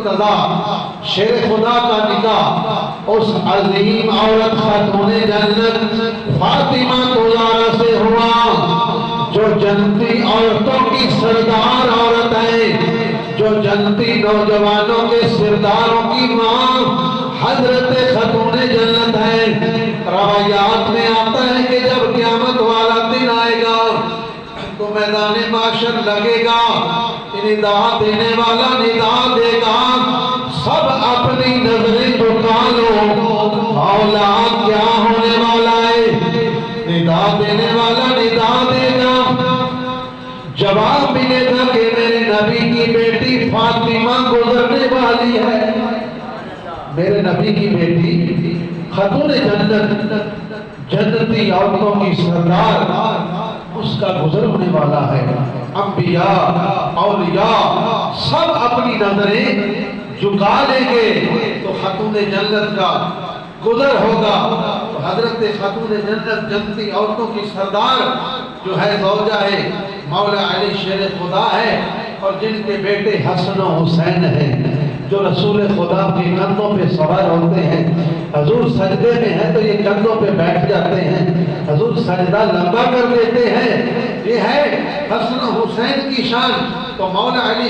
مرتضی شیر خدا کا نکاح اس عظیم عورت خاتون جنت فاطمہ زہرا سے ہوا جو جنتی عورتوں کی سردار عورت ہے، جو جنتی نوجوانوں کے سرداروں کی ماں حضرت خاتون جنت ہے۔ روایات میں آتا ہے کہ جب قیامت والا دن آئے گا تو میدان معاشر لگے گا، ندا دینے والا ندا دے گا، سب اپنی نظریں جھکا لو، مولا کیا ہونے والا ہے؟ ندا دینے والا ندا دے گا، جواب ملے گا کہ میرے نبی کی بیٹی فاطمہ گزرنے والی ہے، میرے نبی کی بیٹی خاتون جنت جنتی عورتوں کی سردار اس کا گزر ہونے والا ہے۔ انبیاء اولیاء سب اپنی نظریں جھکا لیں گے تو خاتون جنت کا گزر ہوگا۔ تو حضرت خاتون جنت جنتی عورتوں کی سردار جو ہے زوجہ ہے مولا علی شیر خدا ہے، اور جن کے بیٹے حسن و حسین ہیں، جو رسول خدا کے کندھوں پہ سوار ہوتے ہیں۔ حضور سجدے میں ہیں تو یہ کندھوں پہ بیٹھ جاتے ہیں، حضور سجدہ لمبا کر دیتے ہیں۔ یہ ہے حسن و حسین کی شان۔ تو مولا علی